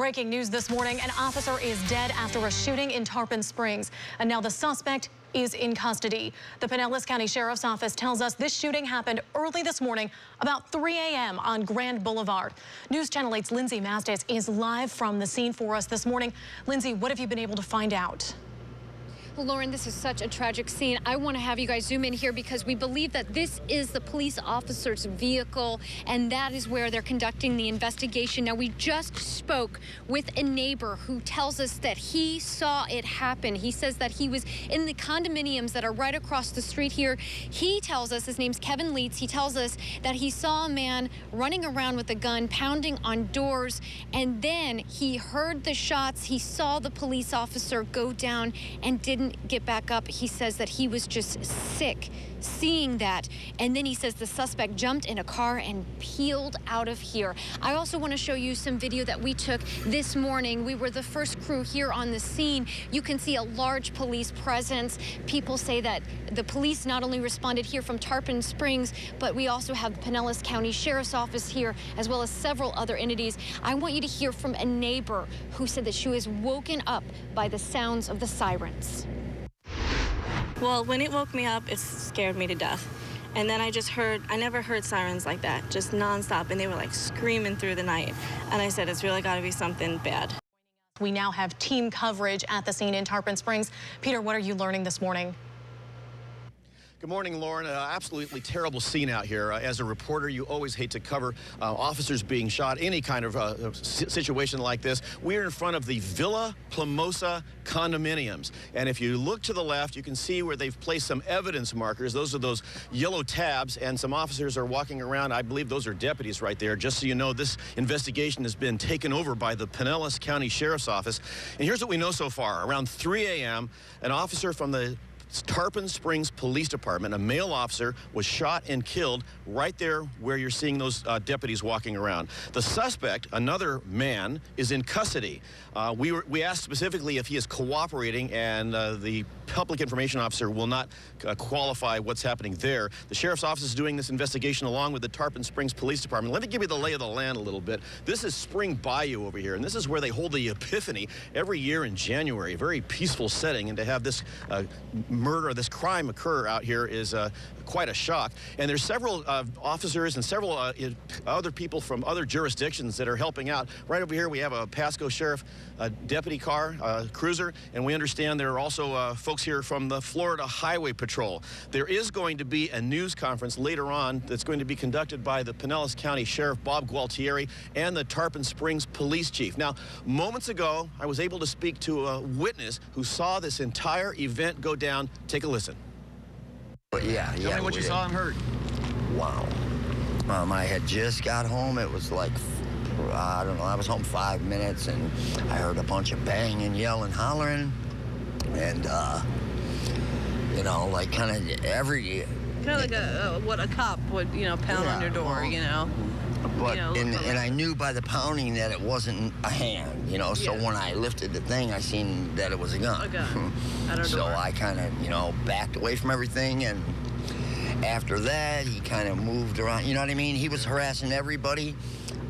Breaking news this morning, an officer is dead after a shooting in Tarpon Springs, and now the suspect is in custody. The Pinellas County Sheriff's Office tells us this shooting happened early this morning, about 3 a.m. on Grand Boulevard. News Channel 8's Lindsay Mastis is live from the scene for us this morning. Lindsay, what have you been able to find out? Well, Lauren, this is such a tragic scene. I want to have you guys zoom in here because we believe that this is the police officer's vehicle, and that is where they're conducting the investigation. Now, we just spoke with a neighbor who tells us that he saw it happen. He says that he was in the condominiums that are right across the street here. He tells us, his name's Kevin Leitz, he tells us that he saw a man running around with a gun, pounding on doors, and then he heard the shots. He saw the police officer go down and didn't get back up. He says that he was just sick seeing that, and then he says the suspect jumped in a car and peeled out of here. I also want to show you some video that we took this morning. We were the first crew here on the scene. You can see a large police presence. People say that the police not only responded here from Tarpon Springs, but we also have the Pinellas County Sheriff's Office here, as well as several other entities. I want you to hear from a neighbor who said that she was woken up by the sounds of the sirens. Well, when it woke me up, it scared me to death. And then I never heard sirens like that, just nonstop, and they were like screaming through the night. And I said, it's really got to be something bad. We now have team coverage at the scene in Tarpon Springs. Peter, what are you learning this morning? Good morning, Lauren. Absolutely terrible scene out here. As a reporter, you always hate to cover officers being shot, any kind of situation like this. We're in front of the Villa Plumosa condominiums. And if you look to the left, you can see where they've placed some evidence markers. Those are those yellow tabs, and some officers are walking around. I believe those are deputies right there. Just so you know, this investigation has been taken over by the Pinellas County Sheriff's Office. And here's what we know so far. Around 3 a.m., an officer from the Tarpon Springs Police Department, a male officer, was shot and killed right there where you're seeing those deputies walking around. The suspect, another man, is in custody. We asked specifically if he is cooperating, and the public information officer will not qualify what's happening there. The Sheriff's Office is doing this investigation along with the Tarpon Springs Police Department. Let me give you the lay of the land a little bit. This is Spring Bayou over here, and this is where they hold the Epiphany every year in January. A very peaceful setting, and to have this murder, this crime occur out here is quite a shock. And there's several officers and several other people from other jurisdictions that are helping out. Right over here we have a Pasco Sheriff deputy car, cruiser, and we understand there are also folks here from the Florida Highway Patrol. There is going to be a news conference later on that's going to be conducted by the Pinellas County Sheriff Bob Gualtieri and the Tarpon Springs Police Chief. Now, moments ago, I was able to speak to a witness who saw this entire event go down. Take a listen. Yeah. Tell me what you saw and heard. Wow. I had just got home. It was like, I don't know, I was home 5 minutes, and I heard a bunch of banging, yelling, hollering, and, you know, like kind of every... Kind of like what a cop would, you know, pound on your door, you know. But, you know, and I knew by the pounding that it wasn't a hand, you know, so when I lifted the thing, I seen that it was a gun. A gun. At our So door. I kind of, you know, backed away from everything, and after that, he kind of moved around, you know what I mean? He was harassing everybody.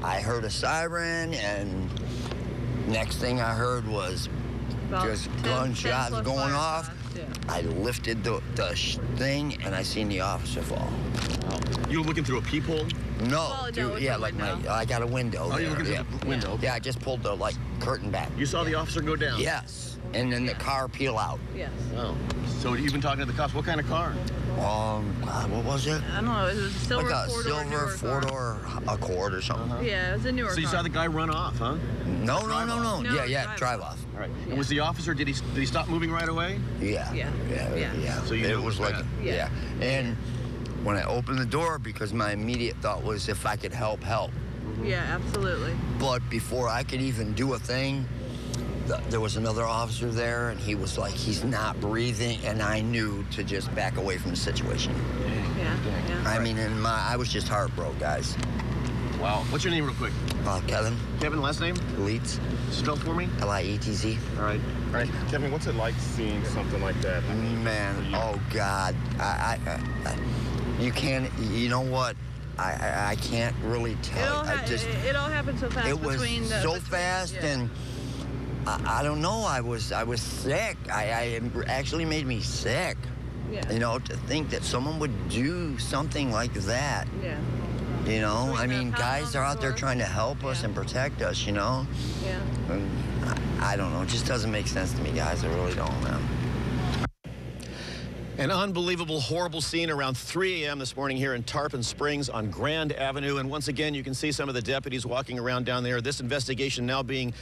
I heard a siren, and next thing I heard was About just 10 gunshots plus going fire off. shots, yeah. I lifted the thing, and I seen the officer fall. You were looking through a peephole? No, no, dude, it's yeah, a like window. I got a window. Oh, there, you're looking yeah. through the window? Yeah, I just pulled the curtain back. You saw the officer go down? Yes, and then the car peel out. Yes. Oh. So you've been talking to the cops. What kind of car? God, what was it? I don't know. It was a silver Like a four-door silver newer car. four-door Accord or something. Yeah, it was a newer So you car. saw the guy run off, huh? No. No, Yeah, drive off. All right. And was the officer, did he stop moving right away? Yeah. Yeah. So you knew it was like, bad. yeah. And when I opened the door, because my immediate thought was if I could help. Yeah, absolutely. But before I could even do a thing, there was another officer there, and he was like, he's not breathing, and I knew to just back away from the situation. Yeah. I mean, I was just heartbroken, guys. Wow. What's your name real quick? Kevin Kevin, last name? Leitz, Spell for me. L-I-E-T-Z. All right. Kevin, what's it like seeing something like that? Man, oh God, you can't. You know what? I can't really tell. It all happened so fast. It was so fast, and I don't know. I was sick. I actually made me sick. Yeah. You know, to think that someone would do something like that. Yeah. You know, I mean, guys are out there trying to help us and protect us, you know? Yeah. I don't know. It just doesn't make sense to me, guys. I really don't, man. An unbelievable, horrible scene around 3 a.m. this morning here in Tarpon Springs on Grand Avenue. And once again, you can see some of the deputies walking around down there. This investigation now being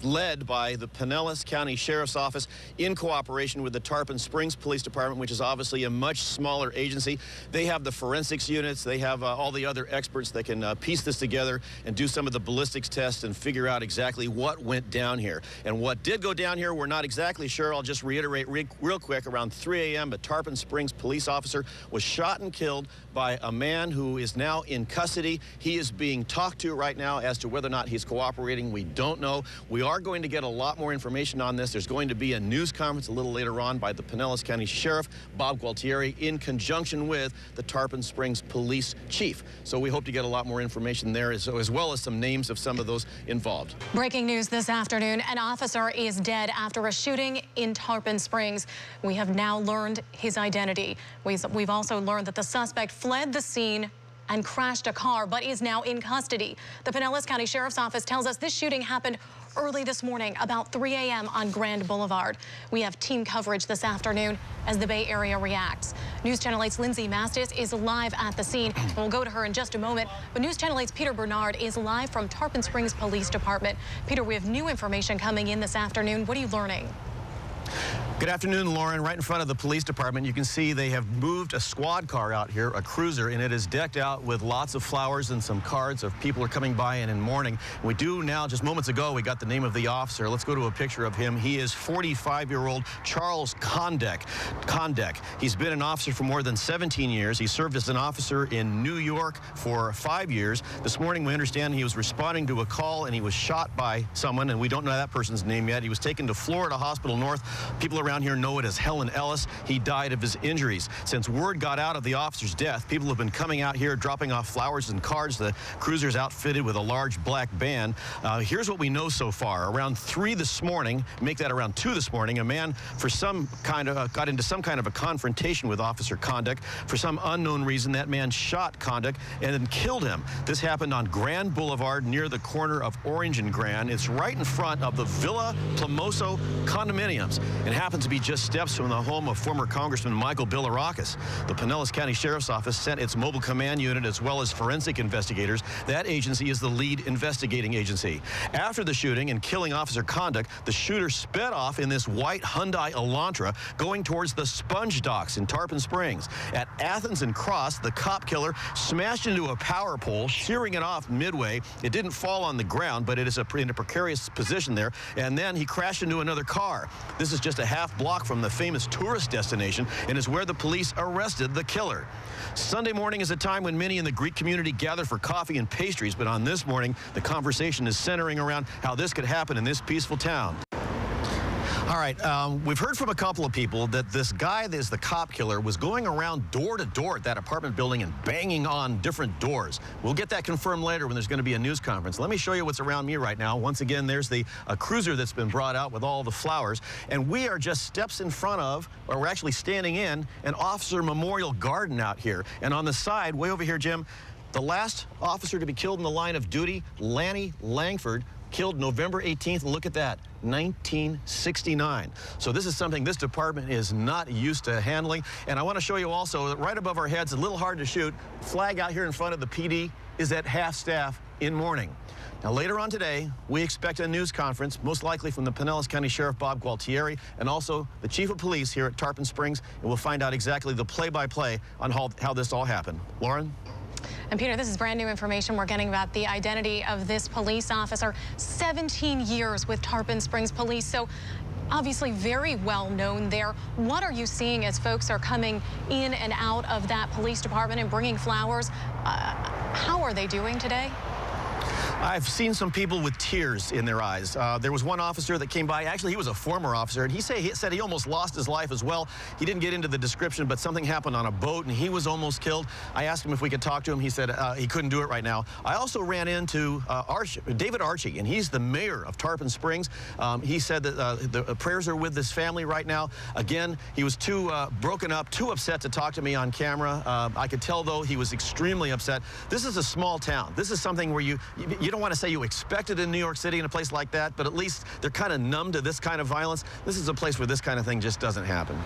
led by the Pinellas County Sheriff's Office in cooperation with the Tarpon Springs Police Department, which is obviously a much smaller agency. They have the forensics units. They have all the other experts that can piece this together and do some of the ballistics tests and figure out exactly what went down here. And what did go down here, we're not exactly sure. I'll just reiterate real quick. Around 3 a.m., Tarpon Springs police officer was shot and killed by a man who is now in custody. He is being talked to right now. As to whether or not he's cooperating, we don't know. We are going to get a lot more information on this. There's going to be a news conference a little later on by the Pinellas County Sheriff, Bob Gualtieri, in conjunction with the Tarpon Springs Police Chief. So we hope to get a lot more information there, as well as some names of some of those involved. Breaking news this afternoon, an officer is dead after a shooting in Tarpon Springs. We have now learned his identity. We've also learned that the suspect fled the scene and crashed a car, but is now in custody. The Pinellas County Sheriff's Office tells us this shooting happened early this morning, about 3 a.m. on Grand Boulevard. We have team coverage this afternoon as the Bay Area reacts. News Channel 8's Lindsay Mastis is live at the scene, and we'll go to her in just a moment. But News Channel 8's Peter Bernard is live from Tarpon Springs Police Department. Peter, we have new information coming in this afternoon. What are you learning? Good afternoon, Lauren. Right in front of the police department, you can see they have moved a squad car out here, a cruiser, and it is decked out with lots of flowers and some cards of people are coming by and in mourning. We do now, just moments ago, we got the name of the officer. Let's go to a picture of him. He is 45-year-old Charles Kondek. He's been an officer for more than 17 years. He served as an officer in New York for 5 years. This morning, we understand he was responding to a call and he was shot by someone, and we don't know that person's name yet. He was taken to Florida Hospital North. People around here know it as Helen Ellis. He died of his injuries. Since word got out of the officer's death, people have been coming out here, dropping off flowers and cards. The cruiser's outfitted with a large black band. Here's what we know so far. Around 3 this morning, make that around 2 this morning, a man for some kind of got into some kind of a confrontation with Officer Kondek. For some unknown reason, that man shot Kondek and then killed him. This happened on Grand Boulevard near the corner of Orange and Grand. It's right in front of the Villa Plumoso condominiums. It happens to be just steps from the home of former Congressman Michael Bilirakis. The Pinellas County Sheriff's Office sent its mobile command unit as well as forensic investigators. That agency is the lead investigating agency. After the shooting and killing Officer Kondek, the shooter sped off in this white Hyundai Elantra going towards the Sponge Docks in Tarpon Springs. At Athens and Cross, the cop killer smashed into a power pole, shearing it off midway. It didn't fall on the ground, but it is in a precarious position there. And then he crashed into another car. This is just a half block from the famous tourist destination and is where the police arrested the killer. Sunday morning is a time when many in the Greek community gather for coffee and pastries, but on this morning, the conversation is centering around how this could happen in this peaceful town. All right, we've heard from a couple of people that this guy that is the cop killer was going around door to door at that apartment building and banging on different doors. We'll get that confirmed later when there's going to be a news conference. Let me show you what's around me right now. Once again, there's a cruiser that's been brought out with all the flowers, and we are just steps in front of, or we're actually standing in, an officer memorial garden out here. And on the side, way over here, Jim, the last officer to be killed in the line of duty, Lanny Langford, killed November 18th. Look at that, 1969. So this is something this department is not used to handling. And I want to show you also that right above our heads, a little hard to shoot, flag out here in front of the PD is at half staff in mourning. Now, later on today, we expect a news conference, most likely from the Pinellas County Sheriff Bob Gualtieri and also the Chief of Police here at Tarpon Springs, and we'll find out exactly the play-by-play on how this all happened. Lauren? And Peter, this is brand new information we're getting about the identity of this police officer. 17 years with Tarpon Springs Police, so obviously very well known there. What are you seeing as folks are coming in and out of that police department and bringing flowers? How are they doing today? I've seen some people with tears in their eyes. There was one officer that came by. Actually, he was a former officer, and he said he almost lost his life as well. He didn't get into the description, but something happened on a boat, and he was almost killed. I asked him if we could talk to him. He said he couldn't do it right now. I also ran into David Archie, and he's the mayor of Tarpon Springs. He said that the prayers are with this family right now. Again, he was too broken up, too upset to talk to me on camera. I could tell, though, he was extremely upset. This is a small town. This is something where you don't want to say you expect it in New York City in a place like that, but at least they're kind of numb to this kind of violence. This is a place where this kind of thing just doesn't happen.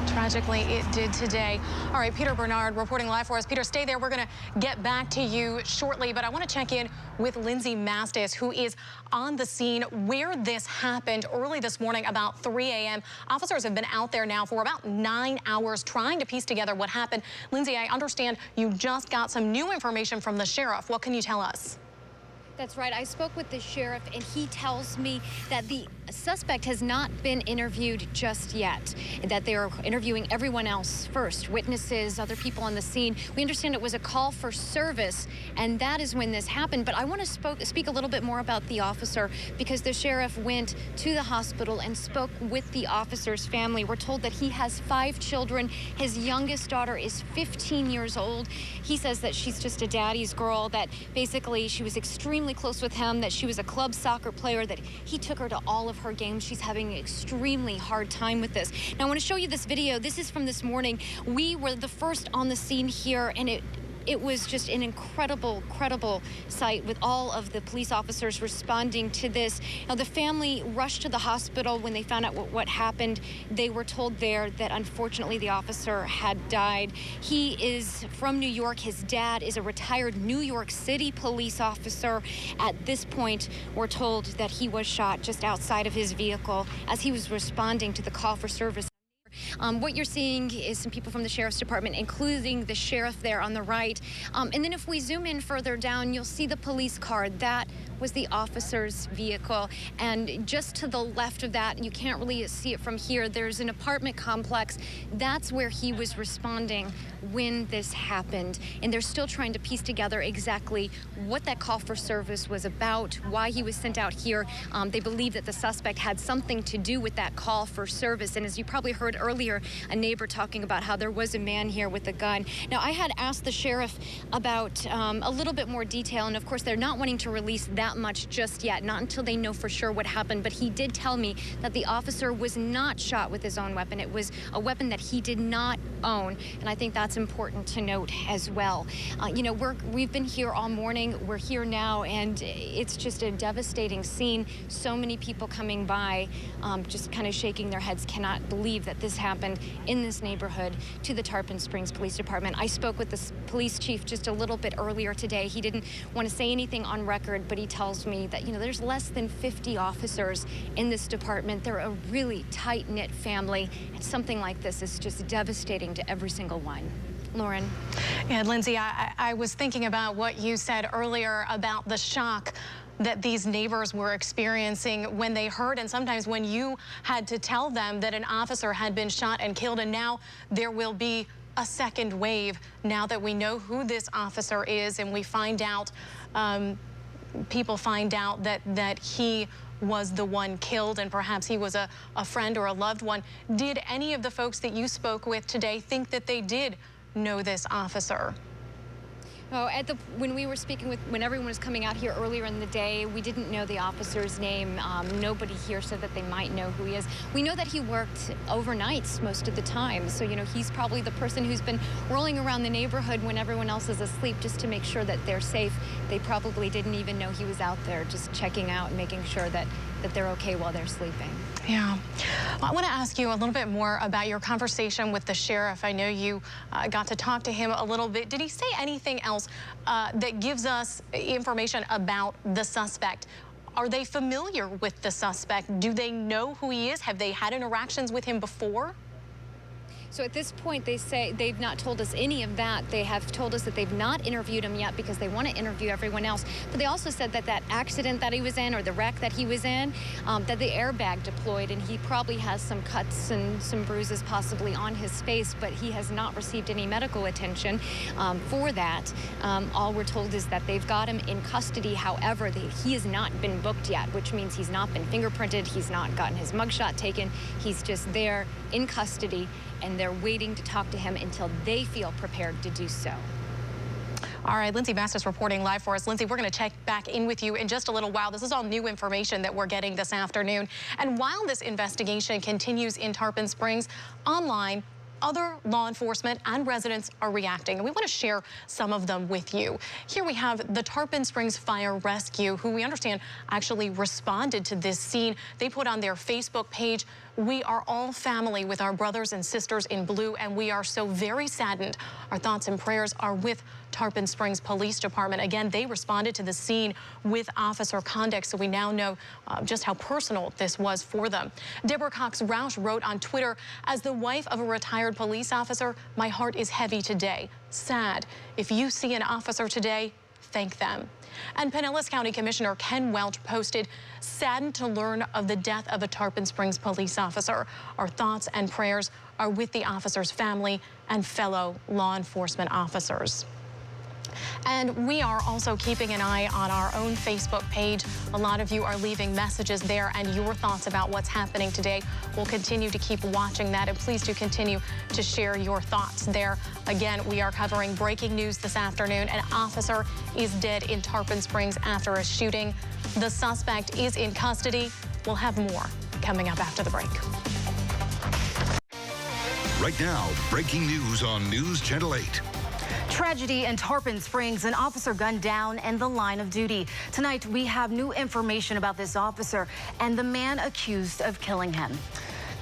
Tragically, it did today. All right, Peter Bernard reporting live for us. Peter, stay there. We're going to get back to you shortly, but I want to check in with Lindsay Mastis, who is on the scene where this happened early this morning about 3 a.m. Officers have been out there now for about 9 hours trying to piece together what happened. Lindsay, I understand you just got some new information from the sheriff. What can you tell us? That's right. I spoke with the sheriff, and he tells me that the suspect has not been interviewed just yet, that they are interviewing everyone else first, witnesses, other people on the scene. We understand it was a call for service, and that is when this happened. But I want to speak a little bit more about the officer, because the sheriff went to the hospital and spoke with the officer's family. We're told that he has 5 children. His youngest daughter is 15 years old. He says that she's just a daddy's girl, that basically she was extremely close with him, that she was a club soccer player, that he took her to all of her games. She's having an extremely hard time with this. Now, I want to show you this video. This is from this morning. We were the first on the scene here, and it was just an incredible sight with all of the police officers responding to this. Now, the family rushed to the hospital when they found out what happened. They were told there that unfortunately the officer had died. He is from New York. His dad is a retired New York City police officer. At this point, we're told that he was shot just outside of his vehicle as he was responding to the call for service. What you're seeing is some people from the sheriff's department, including the sheriff there on the right. And then if we zoom in further down, you'll see the police car. That was the officer's vehicle. And just to the left of that, you can't really see it from here, there's an apartment complex. That's where he was responding when this happened. And they're still trying to piece together exactly what that call for service was about, why he was sent out here. They believe that the suspect had something to do with that call for service. And as you probably heard earlier, a neighbor talking about how there was a man here with a gun. Now, I had asked the sheriff about a little bit more detail, and of course they're not wanting to release that much just yet, not until they know for sure what happened. But he did tell me that the officer was not shot with his own weapon. It was a weapon that he did not own, and I think that's important to note as well. You know, we've been here all morning. We're here now, and it's just a devastating scene. So many people coming by, just kind of shaking their heads, cannot believe that this happened in this neighborhood to the Tarpon Springs Police Department. I spoke with the police chief just a little bit earlier today. He didn't want to say anything on record, but he tells me that, you know, there's less than 50 officers in this department. They're a really tight-knit family, and something like this is just devastating to every single one. Lauren. And Lindsay, I was thinking about what you said earlier about the shock that these neighbors were experiencing when they heard, and sometimes when you had to tell them that an officer had been shot and killed, and now there will be a second wave now that we know who this officer is, and we find out, people find out that he was the one killed, and perhaps he was a friend or a loved one. Did any of the folks that you spoke with today think that they did know this officer? Oh, when we were speaking with, when everyone was coming out here earlier in the day, we didn't know the officer's name. Nobody here said that they might know who he is. We know that he worked overnights most of the time. So, you know, he's probably the person who's been rolling around the neighborhood when everyone else is asleep just to make sure that they're safe. They probably didn't even know he was out there, just checking out and making sure that they're okay while they're sleeping. Yeah. Well, I want to ask you a little bit more about your conversation with the sheriff. I know you got to talk to him a little bit. Did he say anything else that gives us information about the suspect? Are they familiar with the suspect? Do they know who he is? Have they had interactions with him before? So at this point, they say they've not told us any of that. They have told us that they've not interviewed him yet because they want to interview everyone else. But they also said that that accident that he was in, or the wreck that he was in, that the airbag deployed, and he probably has some cuts and some bruises possibly on his face, but he has not received any medical attention for that. All we're told is that they've got him in custody. However, he has not been booked yet, which means he's not been fingerprinted. He's not gotten his mugshot taken. He's just there in custody, and they're waiting to talk to him until they feel prepared to do so. All right, Lindsay Bastis reporting live for us. Lindsay, we're going to check back in with you in just a little while. This is all new information that we're getting this afternoon. And while this investigation continues in Tarpon Springs, online, other law enforcement and residents are reacting, and we want to share some of them with you. Here we have the Tarpon Springs Fire Rescue, who we understand actually responded to this scene. They put on their Facebook page, "We are all family with our brothers and sisters in blue, and we are so very saddened. Our thoughts and prayers are with Tarpon Springs Police Department." Again, they responded to the scene with Officer Kondek, so we now know just how personal this was for them. Deborah Cox-Roush wrote on Twitter, "As the wife of a retired police officer, my heart is heavy today. Sad. If you see an officer today, thank them." And Pinellas County Commissioner Ken Welch posted, "Saddened to learn of the death of a Tarpon Springs police officer. Our thoughts and prayers are with the officer's family and fellow law enforcement officers." And we are also keeping an eye on our own Facebook page. A lot of you are leaving messages there and your thoughts about what's happening today. We'll continue to keep watching that, and please do continue to share your thoughts there. Again, we are covering breaking news this afternoon. An officer is dead in Tarpon Springs after a shooting. The suspect is in custody. We'll have more coming up after the break. Right now, breaking news on News Channel 8. Tragedy in Tarpon Springs, an officer gunned down in the line of duty. Tonight, we have new information about this officer and the man accused of killing him.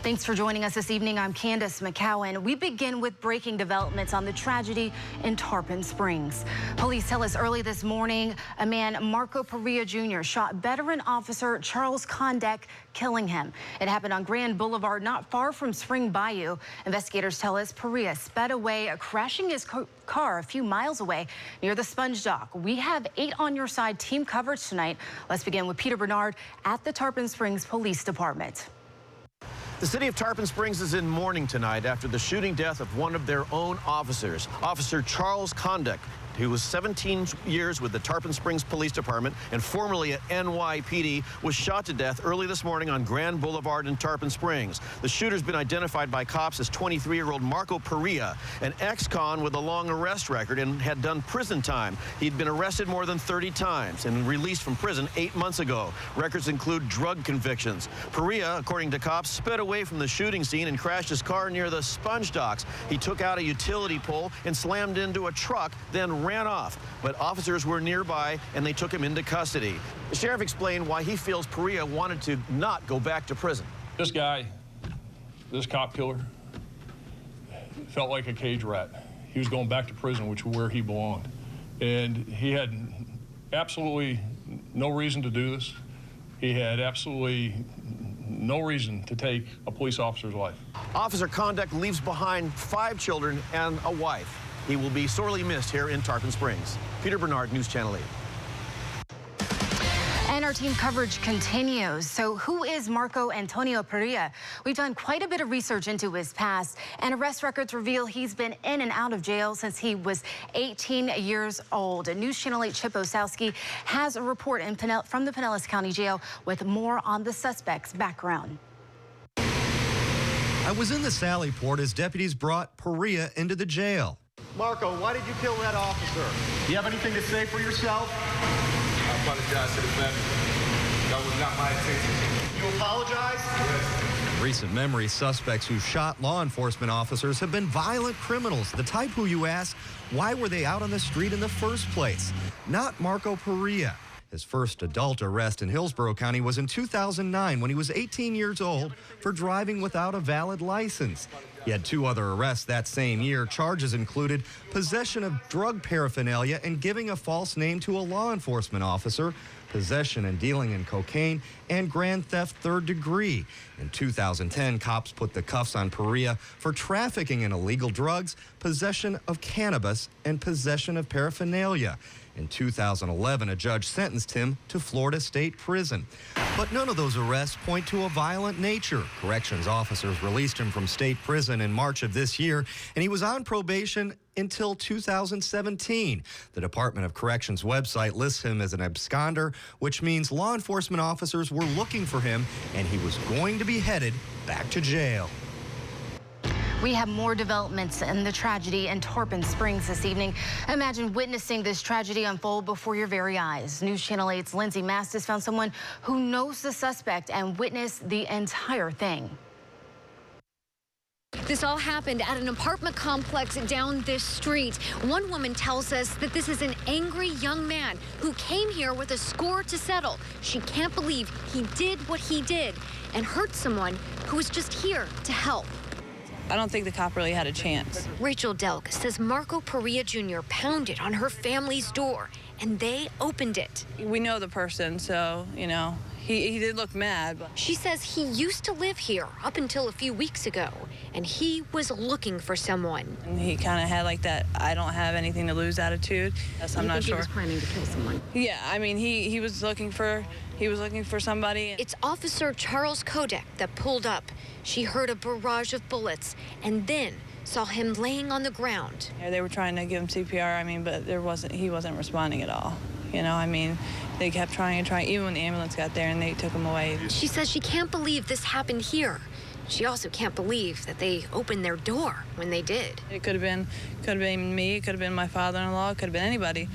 Thanks for joining us this evening. I'm Candace McCowan. We begin with breaking developments on the tragedy in Tarpon Springs. Police tell us early this morning, a man, Marco Perea Jr., shot veteran officer Charles Kondek, killing him. It happened on Grand Boulevard, not far from Spring Bayou. Investigators tell us Perea sped away, crashing his car a few miles away near the Sponge Dock. We have 8 on your side team coverage tonight. Let's begin with Peter Bernard at the Tarpon Springs Police Department. The city of Tarpon Springs is in mourning tonight after the shooting death of one of their own officers, Officer Charles Kondek, who was 17 years with the Tarpon Springs Police Department and formerly at NYPD, was shot to death early this morning on Grand Boulevard in Tarpon Springs. The shooter's been identified by cops as 23-year-old Marco Perea, an ex-con with a long arrest record and had done prison time. He'd been arrested more than 30 times and released from prison 8 months ago. Records include drug convictions. Perea, according to cops, sped away from the shooting scene and crashed his car near the Sponge Docks. He took out a utility pole and slammed into a truck, then ran off. But officers were nearby and they took him into custody. The sheriff explained why he feels Perea wanted to not go back to prison. This guy, this cop killer, felt like a cage rat. He was going back to prison, which is where he belonged. And he had absolutely no reason to do this. He had absolutely no reason to take a police officer's life. Officer Kondek leaves behind 5 children and a wife. He will be sorely missed here in Tarpon Springs. Peter Bernard, News Channel 8. And our team coverage continues. So who is Marco Antonio Perea? We've done quite a bit of research into his past, and arrest records reveal he's been in and out of jail since he was 18 years old. News Channel 8 Chip Osowski has a report from the Pinellas County Jail with more on the suspect's background. I was in the Sally Port as deputies brought Perea into the jail. Marco, why did you kill that officer? Do you have anything to say for yourself? I apologize to the family. That was not my intention. You apologize? Yes. In recent memory, suspects who shot law enforcement officers have been violent criminals, the type who you ask, why were they out on the street in the first place? Not Marco Perea. His first adult arrest in Hillsborough County was in 2009 when he was 18 years old for driving without a valid license. He had 2 other arrests that same year. Charges included possession of drug paraphernalia and giving a false name to a law enforcement officer. possession and dealing in cocaine, and grand theft third degree. In 2010, cops put the cuffs on Perea for trafficking in illegal drugs, possession of cannabis, and possession of paraphernalia. In 2011, a judge sentenced him to Florida State Prison. But none of those arrests point to a violent nature. Corrections officers released him from state prison in March of this year, and he was on probation until 2017. The Department of Corrections website lists him as an absconder, which means law enforcement officers were looking for him, and he was going to be headed back to jail. We have more developments in the tragedy in Tarpon Springs this evening. Imagine witnessing this tragedy unfold before your very eyes. News Channel 8's Lindsay Mastis found someone who knows the suspect and witnessed the entire thing. This all happened at an apartment complex down this street. One woman tells us that this is an angry young man who came here with a score to settle. She can't believe he did what he did and hurt someone who was just here to help. I don't think the cop really had a chance. Rachel Delk says Marco Perea Jr. pounded on her family's door, and they opened it. We know the person, so, you know, he did look mad. But she says he used to live here up until a few weeks ago, and he was looking for someone. And he kind of had like that I don't have anything to lose attitude. Yes, I'm not sure. He was planning to kill someone. Yeah, I mean, he was looking for somebody. It's Officer Charles Kondek that pulled up. She heard a barrage of bullets and then saw him laying on the ground. They were trying to give him CPR, I mean, but he wasn't responding at all. You know, I mean, they kept trying and trying, even when the ambulance got there and they took him away. She says she can't believe this happened here. She also can't believe that they opened their door when they did. It could have been me, it could have been my father-in-law, it could have been anybody.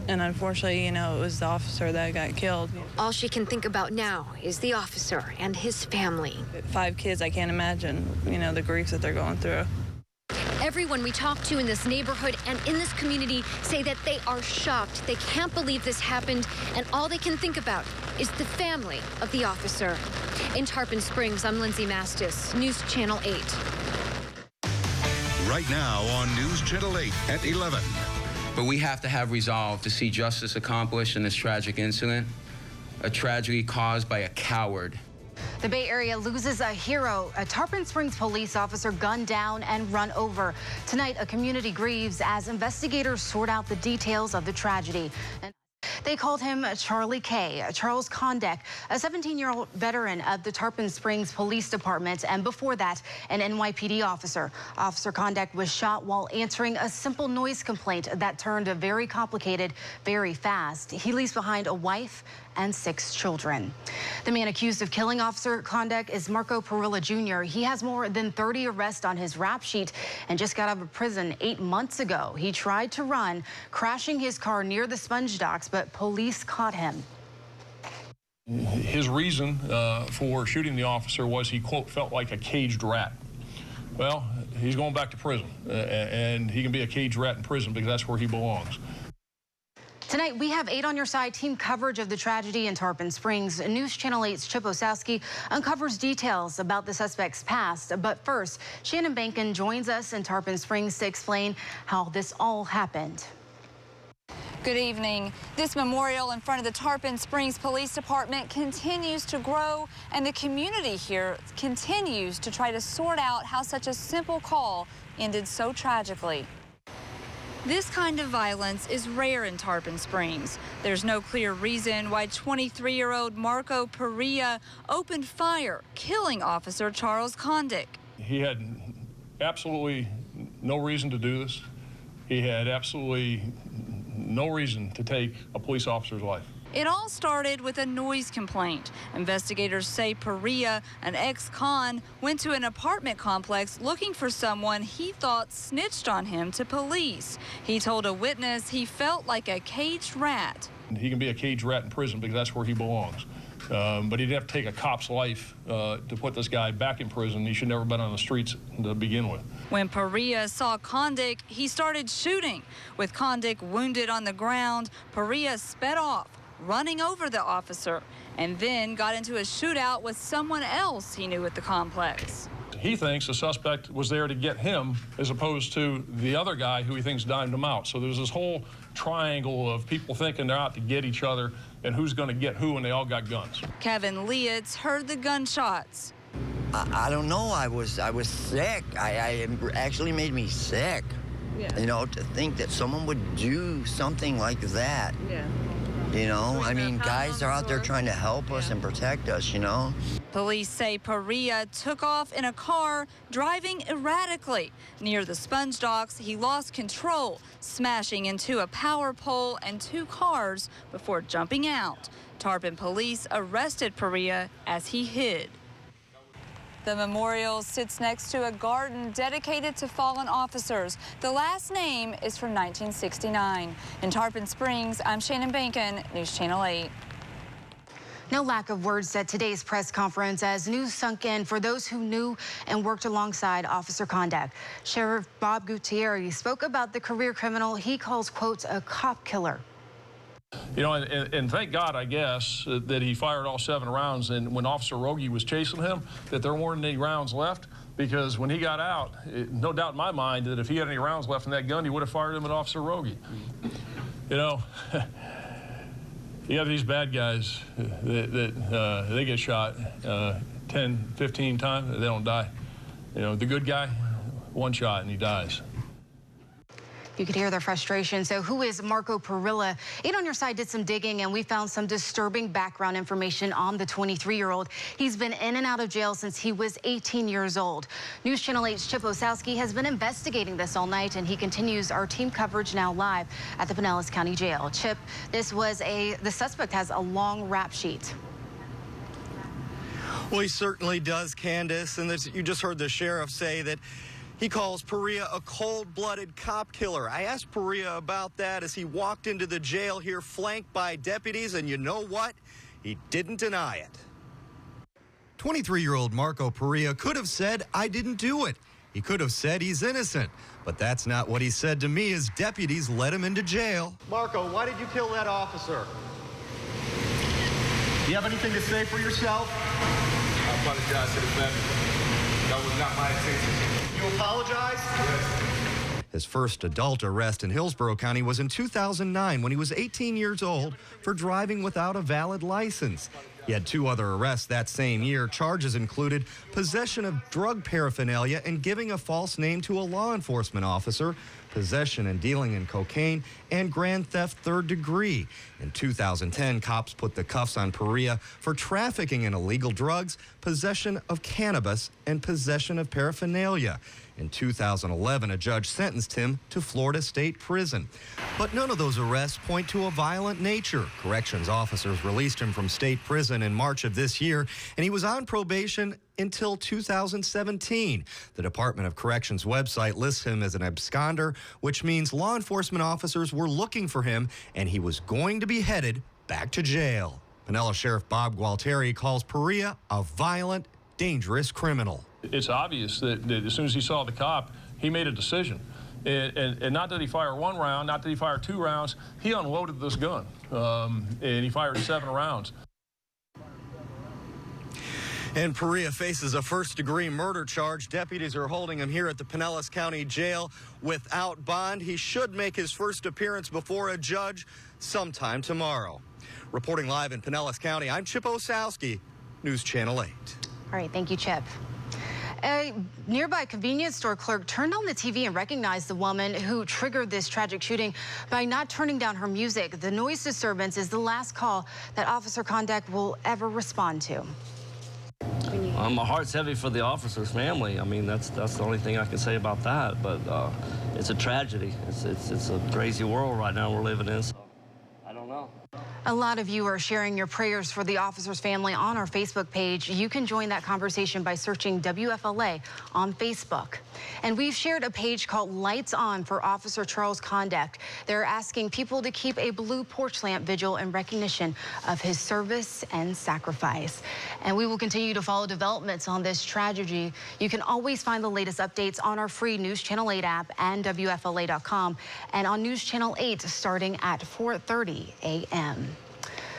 And unfortunately, you know, it was the officer that got killed. All she can think about now is the officer and his family. 5 kids, I can't imagine, you know, the grief that they're going through. Everyone we talk to in this neighborhood and in this community say that they are shocked. They can't believe this happened, and all they can think about is the family of the officer. In Tarpon Springs, I'm Lindsay Mastis, News Channel 8. Right now on News Channel 8 at 11. But we have to have resolve to see justice accomplished in this tragic incident, a tragedy caused by a coward. The Bay Area loses a hero. A Tarpon Springs police officer gunned down and run over. Tonight, a community grieves as investigators sort out the details of the tragedy. They called him Charlie K. Charles Kondek, a 17-year-old veteran of the Tarpon Springs Police Department, and before that, an NYPD officer. Officer Kondek was shot while answering a simple noise complaint that turned very complicated very fast. He leaves behind a wife and 6 children. The man accused of killing Officer Kondek is Marco Perea Jr. He has more than 30 arrests on his rap sheet and just got out of prison 8 months ago. He tried to run, crashing his car near the sponge docks, but police caught him. His reason for shooting the officer was he, quote, felt like a caged rat. Well, he's going back to prison, and he can be a caged rat in prison because that's where he belongs. Tonight, we have 8 on your side team coverage of the tragedy in Tarpon Springs. News Channel 8's Chip Osowski uncovers details about the suspect's past. But first, Shannon Bankin joins us in Tarpon Springs to explain how this all happened. Good evening. This memorial in front of the Tarpon Springs Police Department continues to grow, and the community here continues to try to sort out how such a simple call ended so tragically. This kind of violence is rare in Tarpon Springs. There's no clear reason why 23-year-old Marco Perea opened fire, killing Officer Charles Kondek. He had absolutely no reason to do this. He had absolutely no reason to take a police officer's life. It all started with a noise complaint. Investigators say Perea, an ex-con, went to an apartment complex looking for someone he thought snitched on him to police. He told a witness he felt like a caged rat. He can be a caged rat in prison because that's where he belongs. But he didn't have to take a cop's life to put this guy back in prison. He should never have been on the streets to begin with. When Perea saw Kondek, he started shooting. With Kondek wounded on the ground, Perea sped off, running over the officer, and then got into a shootout with someone else he knew at the complex. He thinks the suspect was there to get him as opposed to the other guy who he thinks dimed him out. So there's this whole triangle of people thinking they're out to get each other, and who's going to get who, and they all got guns. Kevin Leitz heard the gunshots. I don't know. I was sick. I actually made me sick. Yeah. You know, to think that someone would do something like that. Yeah. You know, I mean, guys are out there trying to help us and protect us, you know. Police say Perea took off in a car, driving erratically. Near the sponge docks, he lost control, smashing into a power pole and 2 cars before jumping out. Tarpon police arrested Perea as he hid. The memorial sits next to a garden dedicated to fallen officers. The last name is from 1969. In Tarpon Springs, I'm Shannon Bankin, News Channel 8. No lack of words at today's press conference as news sunk in for those who knew and worked alongside Officer Kondek. Sheriff Bob Gutierrez spoke about the career criminal he calls, quote, a cop killer. You know, and thank God, I guess, that he fired all 7 rounds, and when Officer Rogie was chasing him, that there weren't any rounds left, because when he got out, no doubt in my mind that if he had any rounds left in that gun, he would have fired him at Officer Rogie. You know, you have these bad guys that they get shot 10, 15 times, they don't die. You know, the good guy, 1 shot and he dies. You could hear their frustration. So who is Marco Parilla? 8 on Your Side did some digging, and we found some disturbing background information on the 23-year-old. He's been in and out of jail since he was 18 years old. News Channel 8's Chip Osowski has been investigating this all night, and he continues our team coverage now live at the Pinellas County Jail. Chip, the suspect has a long rap sheet. Well, he certainly does, Candace, and you just heard the sheriff say that he calls Perea a cold-blooded cop killer. I asked Perea about that as he walked into the jail here flanked by deputies, and you know what? He didn't deny it. 23-year-old Marco Perea could have said, I didn't do it. He could have said he's innocent, but that's not what he said to me as deputies led him into jail. Marco, why did you kill that officer? Do you have anything to say for yourself? I apologize to the family. That was not my intention. You apologize? Yes. His first adult arrest in Hillsborough County was in 2009 when he was 18 years old for driving without a valid license. He had 2 other arrests that same year. Charges included possession of drug paraphernalia and giving a false name to a law enforcement officer, possession and dealing in cocaine, and grand theft 3rd degree. In 2010, cops put the cuffs on Perea for trafficking in illegal drugs, possession of cannabis, and possession of paraphernalia. In 2011, a judge sentenced him to Florida State Prison. But none of those arrests point to a violent nature. Corrections officers released him from state prison in March of this year, and he was on probation until 2017. The Department of Corrections website lists him as an absconder, which means law enforcement officers were looking for him, and he was going to be headed back to jail. Pinellas Sheriff Bob Gualtieri calls Perea a violent, dangerous criminal. It's obvious that as soon as he saw the cop, he made a decision. And not that he fired 1 round, not that he fired 2 rounds, he unloaded this gun, and he fired 7 rounds. And Perea faces a first-degree murder charge. Deputies are holding him here at the Pinellas County Jail without bond. He should make his first appearance before a judge sometime tomorrow. Reporting live in Pinellas County, I'm Chip Osowski, News Channel 8. All right, thank you, Chip. A nearby convenience store clerk turned on the TV and recognized the woman who triggered this tragic shooting by not turning down her music. The noise disturbance is the last call that Officer Kondek will ever respond to. My heart's heavy for the officer's family. I mean, that's the only thing I can say about that. But it's a tragedy. It's a crazy world right now we're living in. So I don't know. A lot of you are sharing your prayers for the officer's family on our Facebook page. You can join that conversation by searching WFLA on Facebook. And we've shared a page called Lights On for Officer Charles Kondek. They're asking people to keep a blue porch lamp vigil in recognition of his service and sacrifice. And we will continue to follow developments on this tragedy. You can always find the latest updates on our free News Channel 8 app and WFLA.com and on News Channel 8 starting at 4:30 a.m.